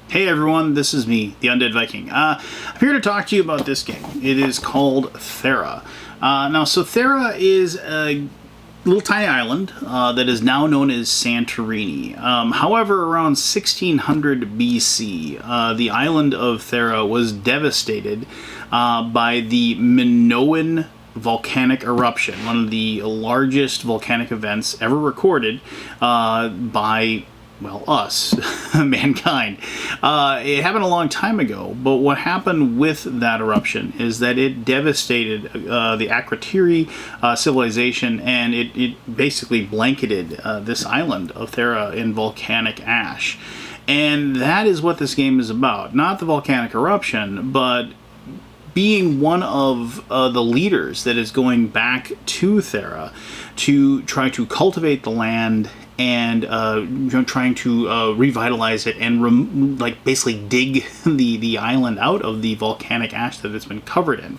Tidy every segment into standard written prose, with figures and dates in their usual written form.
Hey everyone, this is me, the Undead Viking. I'm here to talk to you about this game. It is called Thera. Thera is a little tiny island that is now known as Santorini. However, around 1600 BC, the island of Thera was devastated by the Minoan volcanic eruption, one of the largest volcanic events ever recorded by, well, us, mankind. It happened a long time ago, but what happened with that eruption is that it devastated the Akrotiri civilization, and it basically blanketed this island of Thera in volcanic ash. And that is what this game is about. Not the volcanic eruption, but being one of the leaders that is going back to Thera to try to cultivate the land and trying to revitalize it and basically dig the island out of the volcanic ash that it's been covered in.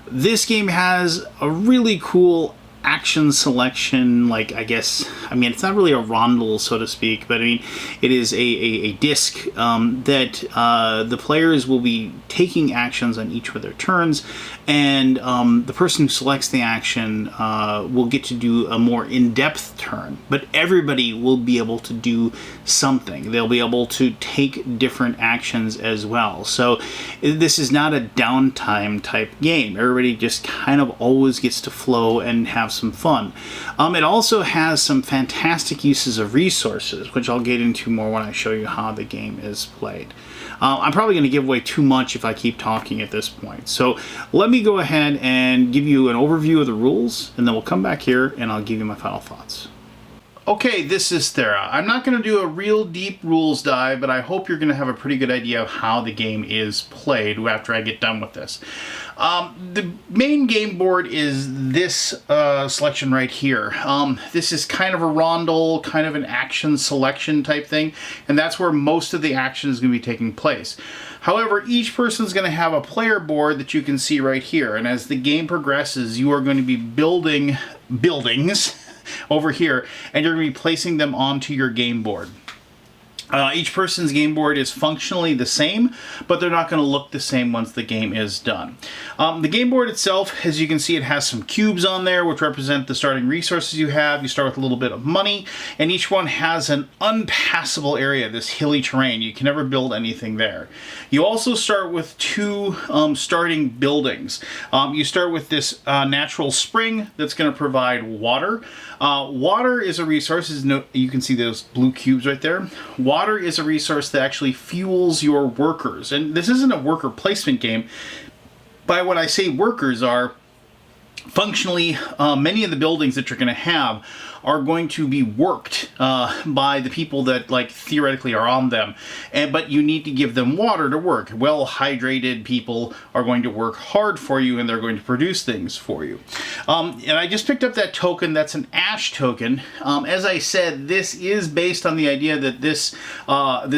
This game has a really cool action selection, it's not really a rondel, so to speak, but it is a disc that the players will be taking actions on each of their turns, and the person who selects the action will get to do a more in-depth turn, but everybody will be able to do something. They'll be able to take different actions as well. So this is not a downtime type game. Everybody just kind of always gets to flow and have some fun. It also has some fantastic uses of resources, which I'll get into more when I show you how the game is played. I'm probably going to give away too much if I keep talking at this point. So let me go ahead and give you an overview of the rules, and then we'll come back here and I'll give you my final thoughts. Okay, this is Thera. I'm not going to do a real deep rules dive, but I hope you're going to have a pretty good idea of how the game is played after I get done with this. The main game board is this selection right here. This is kind of a rondel, kind of an action selection type thing, and that's where most of the action is going to be taking place. However, each person is going to have a player board that you can see right here, and as the game progresses, you are going to be building buildings over here, and you're going to be placing them onto your game board. Each person's game board is functionally the same, but they're not going to look the same once the game is done. The game board itself, as you can see, it has some cubes on there which represent the starting resources you have. You start with a little bit of money, and each one has an unpassable area, this hilly terrain. You can never build anything there. You also start with two starting buildings. You start with this natural spring that's going to provide water. Water is a resource. You can see those blue cubes right there. Water is a resource that actually fuels your workers. And this isn't a worker placement game. By what I say workers are, functionally, many of the buildings that you're going to have are going to be worked by the people that theoretically are on them, but you need to give them water to work. Well-hydrated people are going to work hard for you, and they're going to produce things for you. And I just picked up that token. That's an ash token. As I said, this is based on the idea that this part,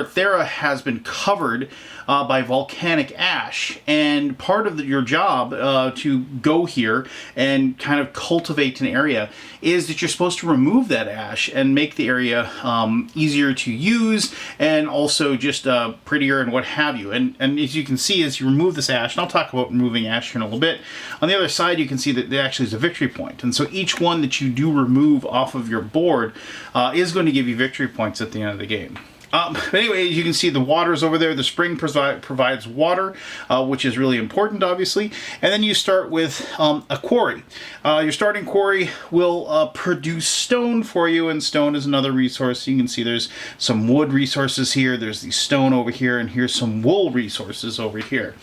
Thera, has been covered by volcanic ash, and part of your job to go here and kind of cultivate an area is that you're supposed to remove that ash and make the area easier to use, and also just prettier and what have you. And as you can see, as you remove this ash, and I'll talk about removing ash here in a little bit, on the other side you can see that there actually is a victory point. And so each one that you do remove off of your board is going to give you victory points at the end of the game. But anyway, you can see the water's over there. The spring provides water, which is really important, obviously. And then you start with a quarry. Your starting quarry will produce stone for you, and stone is another resource. You can see there's some wood resources here. There's the stone over here, and here's some wool resources over here.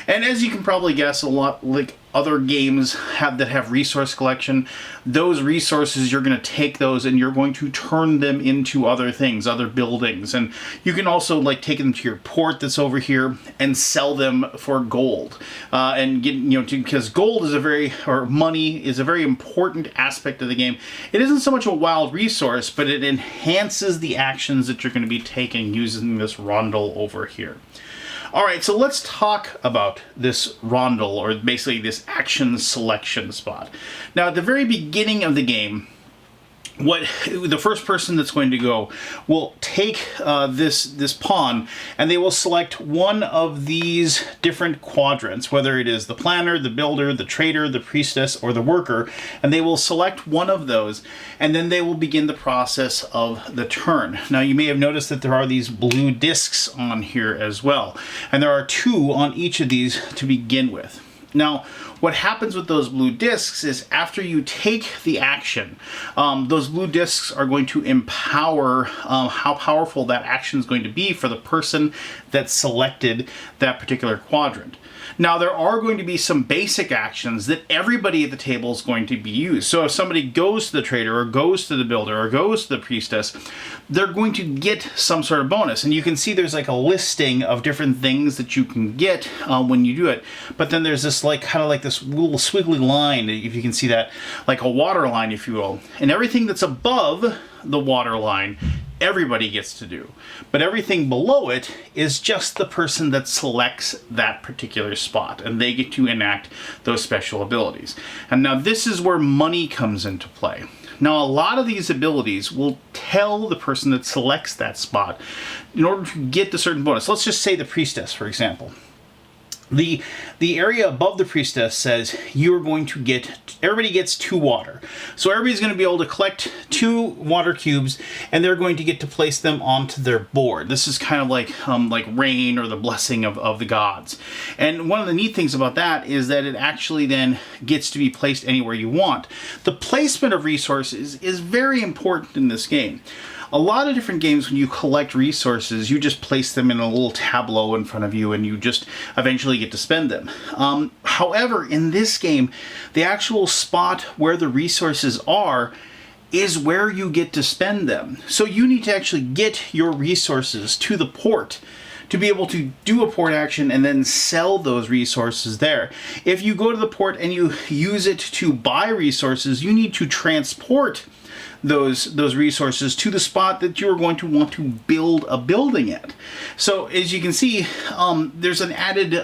And as you can probably guess, a lot like other games that have resource collection, those resources, you're going to take those and you're going to turn them into other things, other buildings. And you can also take them to your port that's over here and sell them for gold. And get, because gold is money is a very important aspect of the game. It isn't so much a wild resource, but it enhances the actions that you're going to be taking using this rondel over here. All right, so let's talk about this rondel, or basically this action selection spot. Now, at the very beginning of the game, the first person that's going to go will take this pawn, and they will select one of these different quadrants, whether it is the planner, the builder, the trader, the priestess, or the worker, and they will select one of those, and then they will begin the process of the turn. Now, you may have noticed that there are these blue discs on here as well, and there are 2 on each of these to begin with. Now, what happens with those blue discs is after you take the action, those blue discs are going to empower how powerful that action is going to be for the person that selected that particular quadrant. Now, there are going to be some basic actions that everybody at the table is going to be used. So if somebody goes to the trader, or goes to the builder, or goes to the priestess, they're going to get some sort of bonus. And you can see there's like a listing of different things that you can get when you do it. But then there's this kind of like this little squiggly line, if you can see that, like a water line, if you will. And everything that's above the water line, everybody gets to do. But everything below it is just the person that selects that particular spot, and they get to enact those special abilities. And now this is where money comes into play. Now, a lot of these abilities will tell the person that selects that spot in order to get the certain bonus. Let's just say the priestess, for example. The area above the priestess says you're going to get, everybody gets 2 water. So everybody's going to be able to collect 2 water cubes, and they're going to get to place them onto their board. This is kind of like rain, or the blessing of the gods. And one of the neat things about that is that it actually then gets to be placed anywhere you want. The placement of resources is very important in this game. A lot of different games, when you collect resources, you just place them in a little tableau in front of you, and you just eventually get to spend them. However, in this game, the actual spot where the resources are is where you get to spend them. So you need to actually get your resources to the port to be able to do a port action and then sell those resources there. If you go to the port and you use it to buy resources, you need to transport those resources to the spot that you're going to want to build a building at. So as you can see, there's an added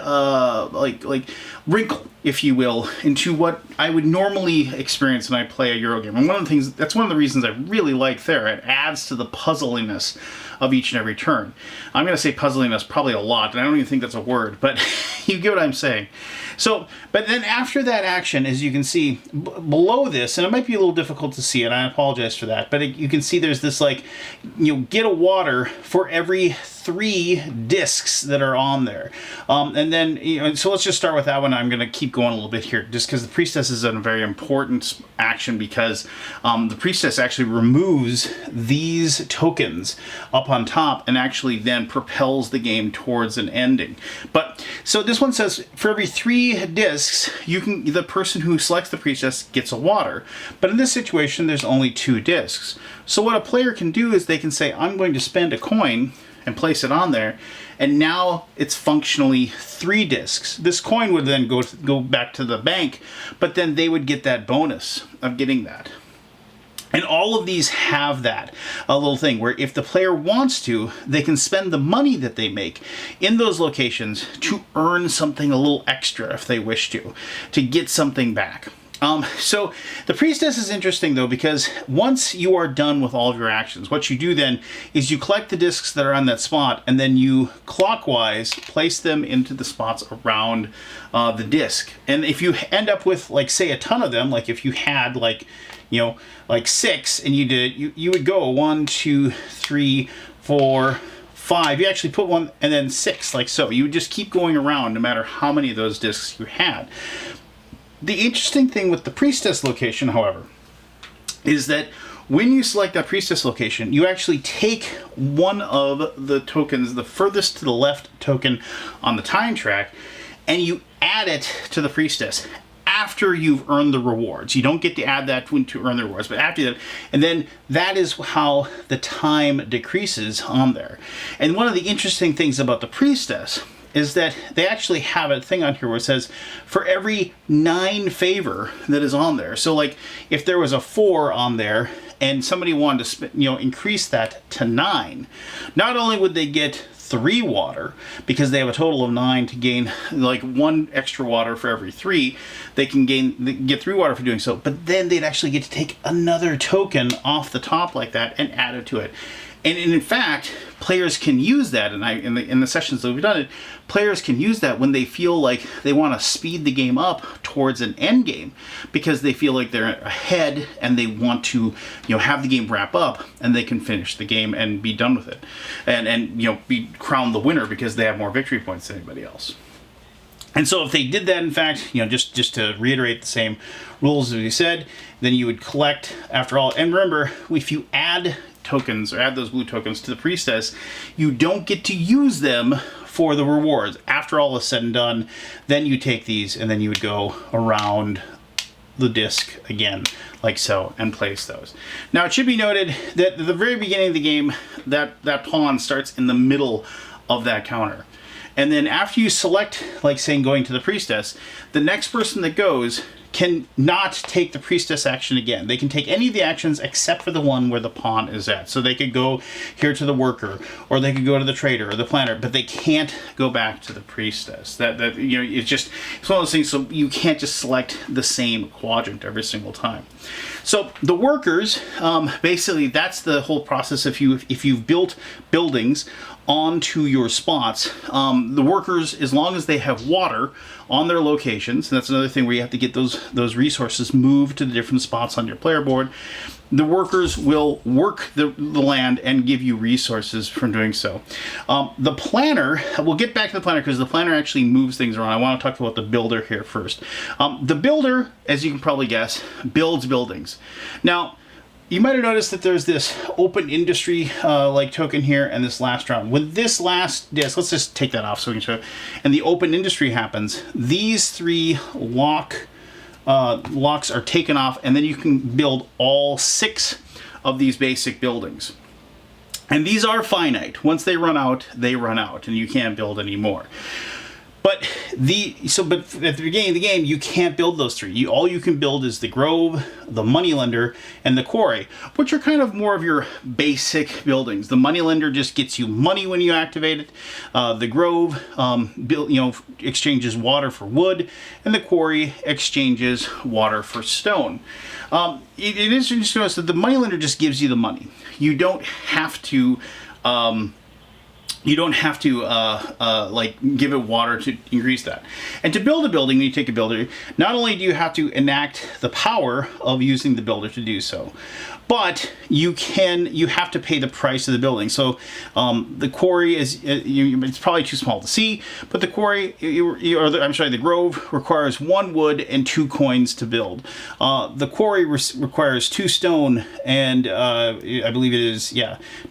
like wrinkle, if you will, into what I would normally experience when I play a Euro game. And that's one of the reasons I really like Thera. It adds to the puzzliness of each and every turn. I'm going to say puzzliness probably a lot, and I don't even think that's a word, but you get what I'm saying. So, but then after that action, as you can see below this, and it might be a little difficult to see, and I apologize for that, but you can see there's this get a water for every 3 discs that are on there. And then, so let's just start with that one. I'm going to keep going a little bit here, just because the priestess is a very important action, because the priestess actually removes these tokens up on top and actually then propels the game towards an ending. But so this one says for every 3 discs, the person who selects the priestess gets a water. But in this situation, there's only 2 discs. So what a player can do is they can say, I'm going to spend a coin and place it on there, and now it's functionally 3 discs. This coin would then go back to the bank, but then they would get that bonus of getting that. And all of these have that little thing where if the player wants to, they can spend the money that they make in those locations to earn something a little extra if they wish to get something back. So the priestess is interesting though, because once you are done with all of your actions, what you do then is you collect the discs that are on that spot, and then you clockwise place them into the spots around the disc. And if you end up with, say, a ton of them, like if you had like 6, and you would go 1, 2, 3, 4, 5. You actually put 1 and then 6, like so. You would just keep going around no matter how many of those discs you had. The interesting thing with the priestess location, however, is that when you select that priestess location, you actually take one of the tokens, the furthest to the left token on the time track, and you add it to the priestess after you've earned the rewards. You don't get to add that to earn the rewards, but after that, and then that is how the time decreases on there. And one of the interesting things about the priestess is that they actually have a thing on here where it says for every 9 favor that is on there. So like if there was a 4 on there and somebody wanted to increase that to 9, not only would they get 3 water, because they have a total of 9 to gain like 1 extra water for every 3. They can get 3 water for doing so, but then they'd actually get to take another token off the top like that and add it to it. And in fact, players can use that, and in the sessions that we've done it, players can use that when they feel like they want to speed the game up towards an end game, because they feel like they're ahead and they want to, have the game wrap up, and they can finish the game and be done with it, and be crowned the winner because they have more victory points than anybody else. And so if they did that, in fact, just to reiterate the same rules as we said, then you would collect after all. And remember, if you add tokens or add those blue tokens to the priestess, you don't get to use them for the rewards. After all is said and done, then you take these and then you would go around the disc again, like so, and place those. Now, it should be noted that at the very beginning of the game, that pawn starts in the middle of that counter. And then after you select, like saying going to the priestess, the next person that goes can not take the priestess action again. They can take any of the actions except for the one where the pawn is at. So they could go here to the worker, or they could go to the trader or the planner, but they can't go back to the priestess. It's one of those things. So you can't just select the same quadrant every single time. So the workers, basically, that's the whole process. If you've built buildings onto your spots, the workers, as long as they have water on their locations, and that's another thing where you have to get those resources moved to the different spots on your player board, the workers will work the land and give you resources from doing so. The planner, we'll get back to the planner because the planner actually moves things around. I want to talk about the builder here first. The builder, as you can probably guess, builds buildings. Now, you might have noticed that there's this open industry like token here and this last round. When this last disc, let's just take that off so we can show it, and the open industry happens, these 3 locks are taken off, and then you can build all 6 of these basic buildings. And these are finite. Once they run out, and you can't build any more. But at the beginning of the game, you can't build those 3. All you can build is the Grove, the Moneylender, and the Quarry, which are kind of more of your basic buildings. The Moneylender just gets you money when you activate it. The Grove exchanges water for wood, and the Quarry exchanges water for stone. It is interesting to notice that the Moneylender just gives you the money. You don't have to give it water to increase that. And to build a building, when you take a builder, not only do you have to enact the power of using the builder to do so, but you have to pay the price of the building. So the Quarry is, it's probably too small to see, but the Quarry, the Grove requires 1 wood and 2 coins to build. The Quarry requires 2 stone and I believe it is,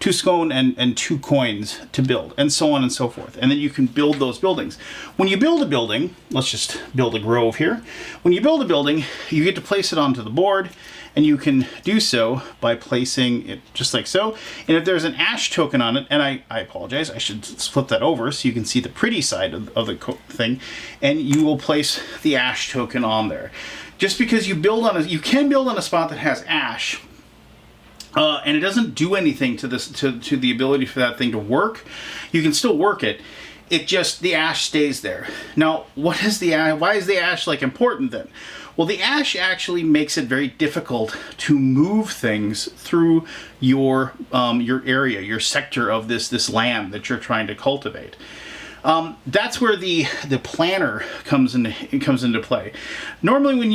2 stone and 2 coins to build, and so on and so forth. And then you can build those buildings. When you build a building, let's just build a Grove here. When you build a building, you get to place it onto the board, and you can do so by placing it just like so. And if there's an ash token on it, and I apologize, I should flip that over so you can see the pretty side of the thing, and you will place the ash token on there. Just because you can build on a spot that has ash, and it doesn't do anything to the ability for that thing to work. You can still work it. It just, the ash stays there. Now, why is the ash important then? Well, the ash actually makes it very difficult to move things through your area, your sector of this land that you're trying to cultivate. That's where the planner comes into play. Normally, when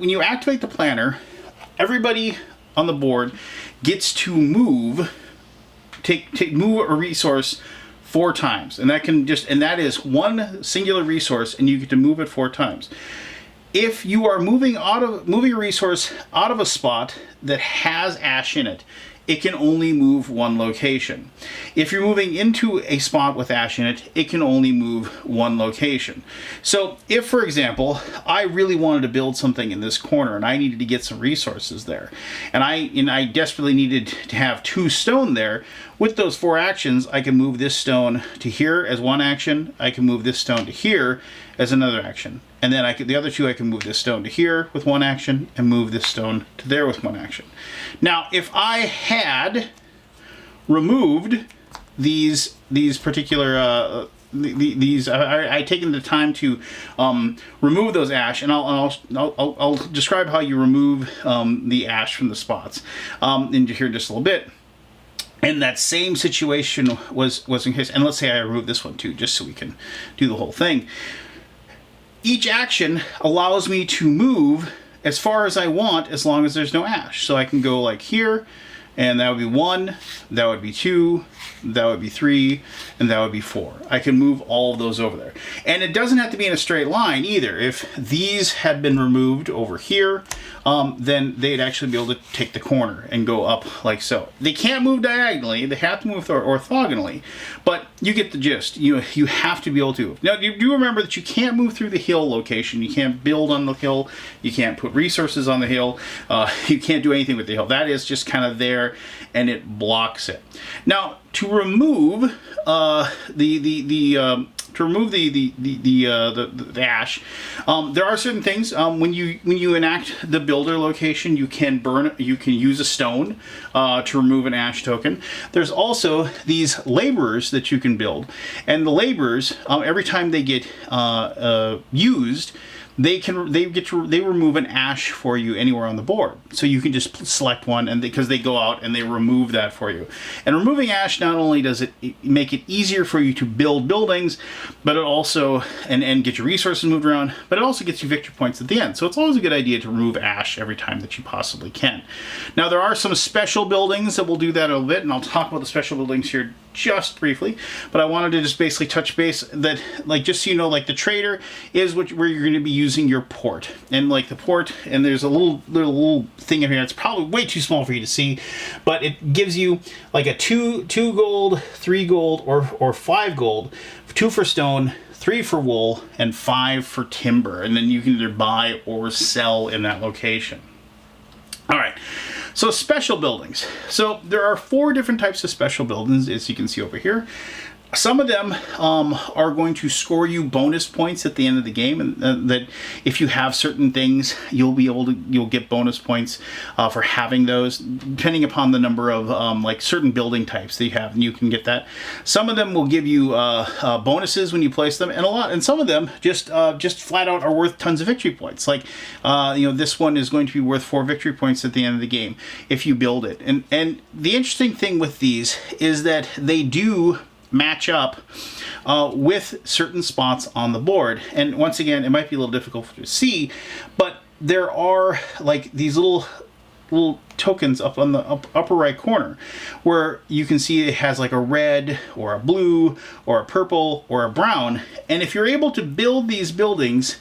you activate the planner, everybody on the board gets to move a resource 4 times, and that is 1 singular resource, and you get to move it 4 times. If you are moving a resource out of a spot that has ash in it, it can only move 1 location. If you're moving into a spot with ash in it, it can only move 1 location. So if, for example, I really wanted to build something in this corner and I needed to get some resources there, and I desperately needed to have 2 stone there, with those 4 actions, I can move this stone to here as 1 action, I can move this stone to here as another action. And then the other 2, I can move this stone to here with 1 action and move this stone to there with 1 action. Now, if I had removed these particular I taken the time to remove those ash, and I'll describe how you remove the ash from the spots into here just a little bit. And that same situation was in case, and let's say I remove this one too, just so we can do the whole thing. Each action allows me to move as far as I want, as long as there's no ash. So I can go like here, and that would be 1, that would be 2, that would be 3, and that would be 4. I can move all of those over there. And it doesn't have to be in a straight line either. If these had been removed over here, then they'd actually be able to take the corner and go up like so. They can't move diagonally, they have to move orthogonally, but you get the gist. You have to be able to. Now, you do remember that you can't move through the hill location. You can't build on the hill. You can't put resources on the hill. You can't do anything with the hill. That is just kind of there, and it blocks it. Now, to remove the ash, there are certain things. When you enact the builder location, you can use a stone to remove an ash token. There's also these laborers that you can build, and the laborers, every time they get used, they remove an ash for you anywhere on the board. So you can just select one, and because they go out and they remove that for you. And removing ash, not only does it make it easier for you to build buildings, but it also and get your resources moved around, but it also gets you victory points at the end. So it's always a good idea to remove ash every time that you possibly can. Now, there are some special buildings that will do that a little bit, and I'll talk about the special buildings here just briefly, but I wanted to just basically touch base that, like, just so you know, like, the trader is where you're going to be using your port, and like the port, and there's a little thing in here. It's probably way too small for you to see, but it gives you like a 2 gold, 3 gold, or 5 gold, 2 for stone, 3 for wool, and 5 for timber, and then you can either buy or sell in that location. All right. So special buildings. So there are 4 different types of special buildings, as you can see over here. Some of them are going to score you bonus points at the end of the game, and that if you have certain things, you'll get bonus points for having those, depending upon the number of like certain building types that you have, and you can get that. Some of them will give you bonuses when you place them, and some of them just flat out are worth tons of victory points. Like this one is going to be worth 4 victory points at the end of the game if you build it. And the interesting thing with these is that they do match up with certain spots on the board. And once again, it might be a little difficult to see, but there are like these little tokens up on the upper right corner where you can see it has like a red or a blue or a purple or a brown. And if you're able to build these buildings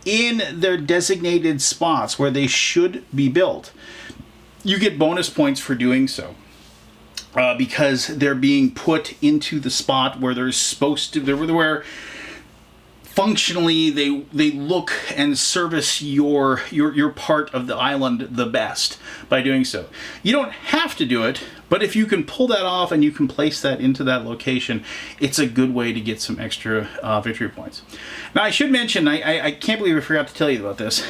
in their designated spots where they should be built, you get bonus points for doing so. Because they're being put into the spot where they're supposed to, where functionally they look and service your part of the island the best by doing so. You don't have to do it, but if you can pull that off and you can place that into that location, it's a good way to get some extra victory points. Now, I should mention, I can't believe I forgot to tell you about this.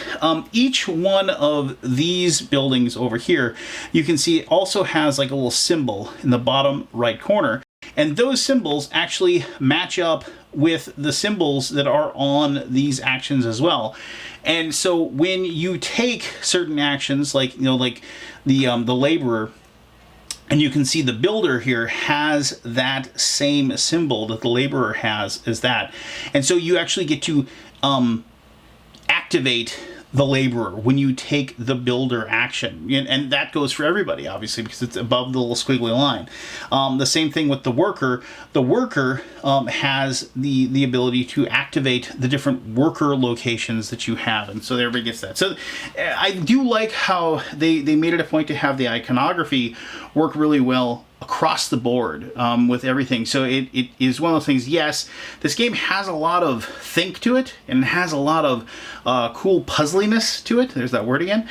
Each one of these buildings over here, you can see it also has like a little symbol in the bottom right corner. And those symbols actually match up with the symbols that are on these actions as well. And so when you take certain actions, like the laborer, and you can see the builder here has that same symbol that the laborer has as that. And so you actually get to activate the laborer when you take the builder action, and that goes for everybody, obviously, because it's above the little squiggly line. The same thing with the worker. The worker has the ability to activate the different worker locations that you have, and so everybody gets that. So I do like how they made it a point to have the iconography work really well across the board with everything. So it is one of those things. Yes, this game has a lot of think to it, and it has a lot of cool puzzliness to it. There's that word again.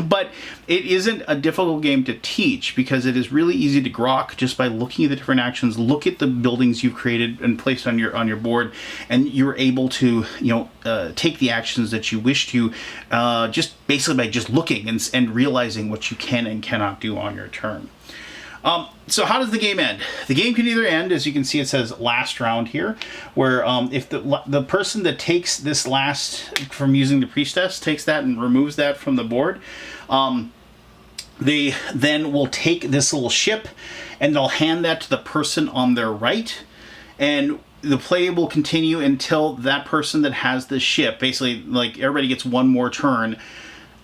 But it isn't a difficult game to teach, because it is really easy to grok just by looking at the different actions, look at the buildings you've created and placed on your board, and you're able to take the actions that you wish to just basically by just looking and realizing what you can and cannot do on your turn. So how does the game end? The game can either end, as you can see, it says last round here, where if the person that takes this last from using the priestess takes that and removes that from the board, they then will take this little ship and they'll hand that to the person on their right, and the play will continue until that person that has the ship, basically like everybody gets one more turn,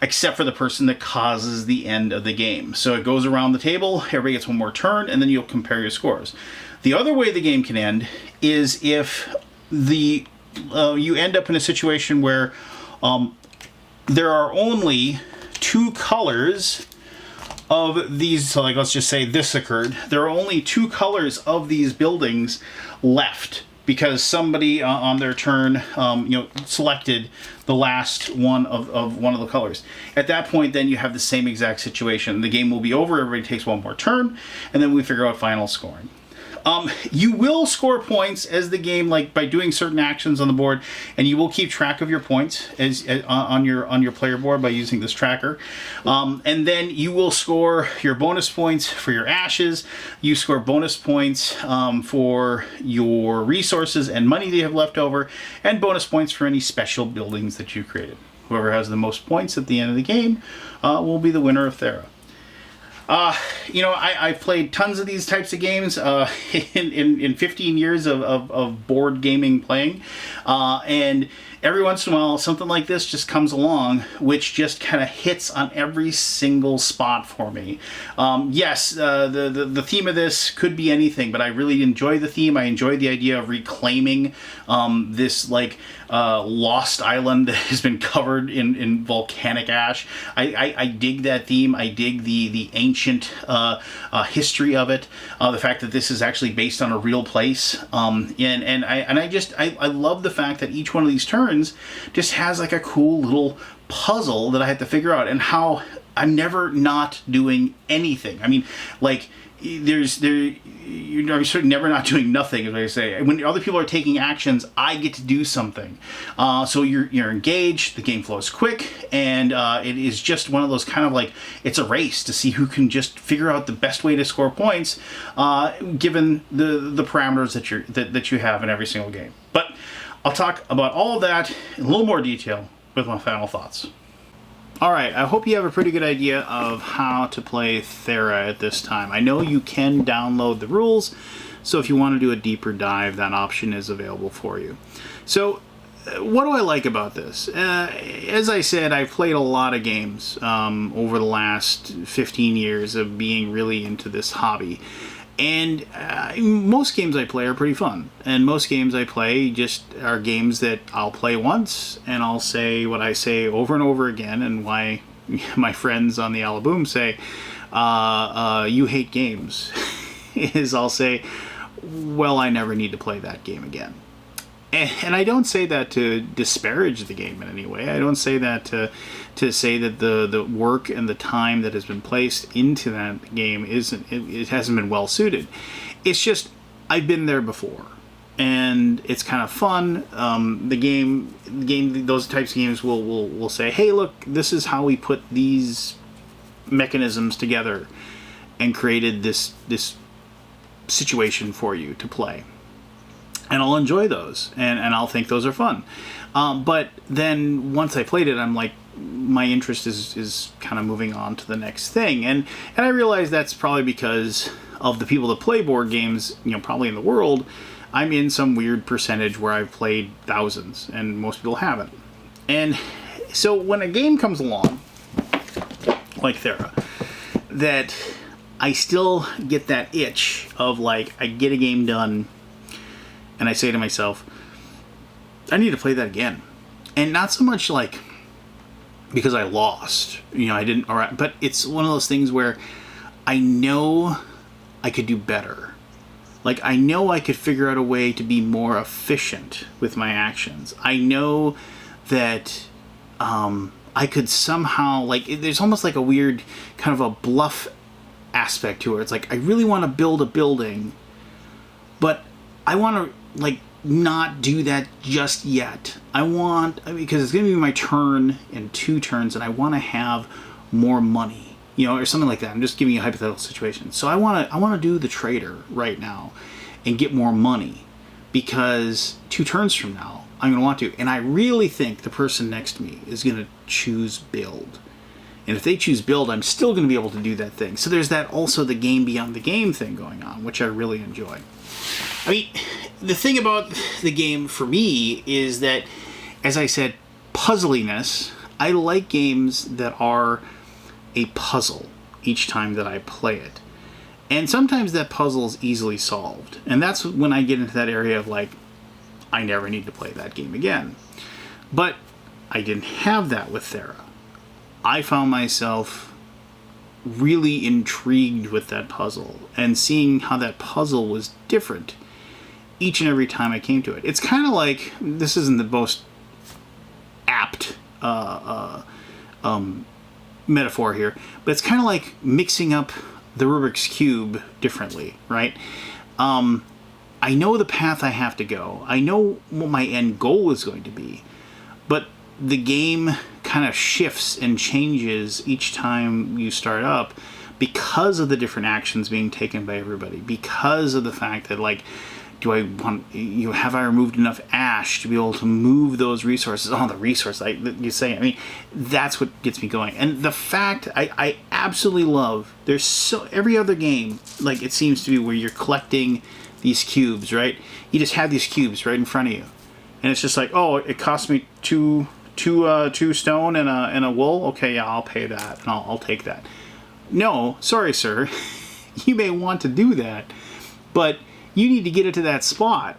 except for the person that causes the end of the game. So it goes around the table, everybody gets one more turn, and then you'll compare your scores. The other way the game can end is if you end up in a situation where there are only two colors of these, so like let's just say this occurred, there are only two colors of these buildings left because somebody on their turn selected the last one of one of the colors. At that point, then you have the same exact situation. The game will be over, everybody takes one more turn, and then we figure out final scoring. You will score points as the game, like by doing certain actions on the board, and you will keep track of your points on your player board by using this tracker. And then you will score your bonus points for your ashes. You score bonus points for your resources and money that you have left over, and bonus points for any special buildings that you created. Whoever has the most points at the end of the game will be the winner of Thera. I've played tons of these types of games in 15 years of board gaming playing, and every once in a while something like this just comes along which just kind of hits on every single spot for me. Yes, the theme of this could be anything, but I really enjoy the theme. I enjoy the idea of reclaiming this lost island that has been covered in volcanic ash. I dig that theme. I dig the ancient history of it. The fact that this is actually based on a real place. I love the fact that each one of these turns just has like a cool little puzzle that I have to figure out, and how I'm never not doing anything. I mean, like, you're sort of never not doing nothing, as I say. When other people are taking actions, I get to do something. So you're engaged, the game flows quick, and it is just one of those kind of like, it's a race to see who can just figure out the best way to score points, given the parameters that you have in every single game. But I'll talk about all of that in a little more detail with my final thoughts. Alright, I hope you have a pretty good idea of how to play Thera at this time. I know you can download the rules, so if you want to do a deeper dive, that option is available for you. So, what do I like about this? As I said, I've played a lot of games over the last 15 years of being really into this hobby. And most games I play are pretty fun. And most games I play just are games that I'll play once, and I'll say what I say over and over again, and why my friends on the Alaboom say, you hate games, is I'll say, well, I never need to play that game again. And I don't say that to disparage the game in any way. I don't say that to say that the work and the time that has been placed into that game it hasn't been well suited. It's just, I've been there before, and it's kind of fun. The game, those types of games will say, hey, look, this is how we put these mechanisms together and created this situation for you to play. And I'll enjoy those, and I'll think those are fun. But then once I played it, I'm like, my interest is kind of moving on to the next thing. And I realize that's probably because of the people that play board games, probably in the world. I'm in some weird percentage where I've played thousands, and most people haven't. And so when a game comes along, like Thera, that I still get that itch of like, I get a game done, and I say to myself, I need to play that again. And not so much like because I lost, I didn't, but it's one of those things where I know I could do better. Like, I know I could figure out a way to be more efficient with my actions. I know that I could somehow, like, there's almost like a weird kind of a bluff aspect to it. It's like, I really want to build a building, but I want to, like, not do that just yet. Because it's going to be my turn in 2 turns, and I want to have more money. you know, or something like that. I'm just giving you a hypothetical situation. So I want to do the trader right now and get more money, because 2 turns from now I'm going to want to. And I really think the person next to me is going to choose build. And if they choose build, I'm still going to be able to do that thing. So there's that, also the game beyond the game thing going on, which I really enjoy. I mean, the thing about the game for me is that, as I said, puzzliness. I like games that are a puzzle each time that I play it. And sometimes that puzzle is easily solved. And that's when I get into that area of like, I never need to play that game again. But I didn't have that with Thera. I found myself really intrigued with that puzzle and seeing how that puzzle was different each and every time I came to it. It's kind of like, this isn't the most apt metaphor here, but it's kind of like mixing up the Rubik's Cube differently, right? I know the path I have to go. I know what my end goal is going to be, but the game kind of shifts and changes each time you start up because of the different actions being taken by everybody, because of the fact that, like, do I want, you know, have I removed enough ash to be able to move those resources? Oh, the resource, you say, I mean, that's what gets me going. And the fact, I absolutely love, there's so, every other game, like it seems to be, where you're collecting these cubes, right? You just have these cubes right in front of you. And it's just like, oh, it cost me two stone and a wool. Okay, yeah, I'll pay that, and I'll take that. No, sorry, sir. You may want to do that, but you need to get it to that spot.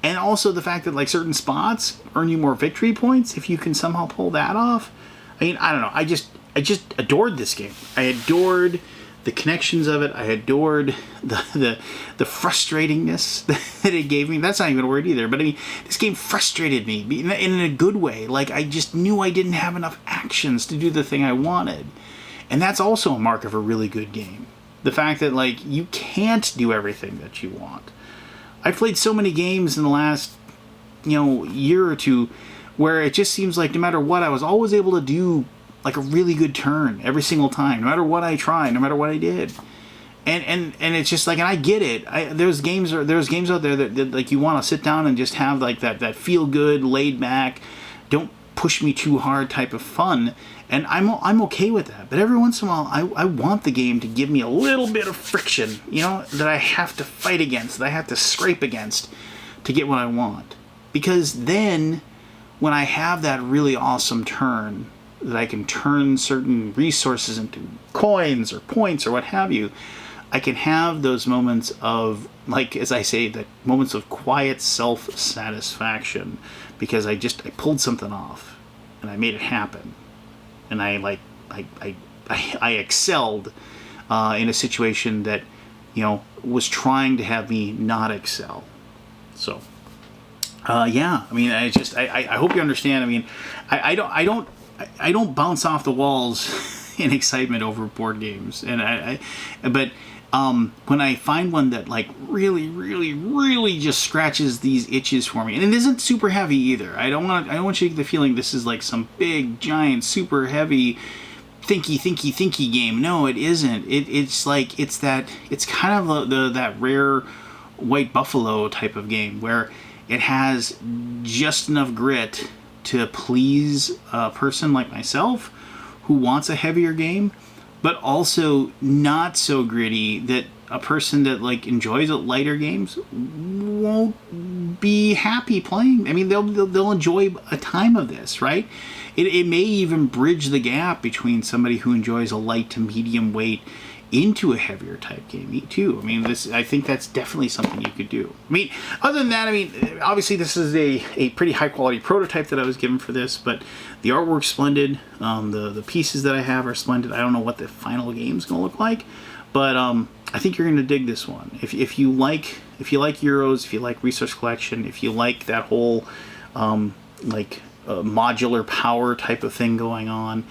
And also the fact that, like, certain spots earn you more victory points if you can somehow pull that off. I mean, I don't know. I just adored this game. I adored the connections of it. I adored the frustratingness that it gave me. That's not even a word either. But I mean, this game frustrated me in a good way. Like, I just knew I didn't have enough actions to do the thing I wanted. And that's also a mark of a really good game. The fact that, like, you can't do everything that you want. I've played so many games in the last, year or two where it just seems like no matter what, I was always able to do like a really good turn every single time, no matter what I tried, no matter what I did. And it's just like, and I get it. There's games out there that like you want to sit down and just have like that feel good, laid back, don't push me too hard type of fun. And I'm okay with that. But every once in a while, I want the game to give me a little bit of friction, that I have to fight against, that I have to scrape against to get what I want. Because then, when I have that really awesome turn, that I can turn certain resources into coins or points or what have you, I can have those moments of, like, as I say, the moments of quiet self-satisfaction, because I pulled something off and I made it happen. And I excelled in a situation that, was trying to have me not excel. So, yeah. I mean, I hope you understand. I mean, I don't bounce off the walls in excitement over board games, but when I find one that like really, really, really just scratches these itches for me, and it isn't super heavy either. I don't want you to get the feeling this is like some big, giant, super heavy, thinky game. No, it isn't. It's kind of that rare white buffalo type of game where it has just enough grit to please a person like myself who wants a heavier game, but also not so gritty that a person that like enjoys lighter games won't be happy playing. I mean, they'll enjoy a time of this, right? It may even bridge the gap between somebody who enjoys a light to medium weight into a heavier type game too. I mean, I think that's definitely something you could do. I mean, other than that, I mean, obviously this is a pretty high quality prototype that I was given for this, but the artwork's splendid. The pieces that I have are splendid. I don't know what the final game's gonna look like, but I think you're gonna dig this one. If you like Euros, if you like resource collection, if you like that whole modular power type of thing going on,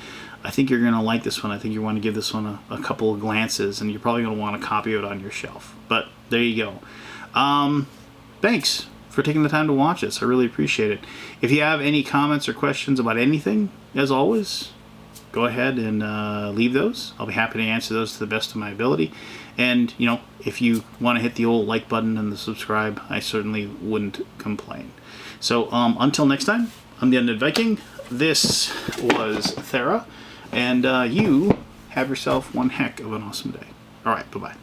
I think you're going to like this one. I think you want to give this one a couple of glances, and you're probably going to want a copy of it on your shelf. But there you go. Thanks for taking the time to watch this. I really appreciate it. If you have any comments or questions about anything, as always, go ahead and leave those. I'll be happy to answer those to the best of my ability. And, you know, if you want to hit the old like button and the subscribe, I certainly wouldn't complain. So until next time, I'm the Undead Viking. This was Thera. And you have yourself one heck of an awesome day. All right, bye-bye.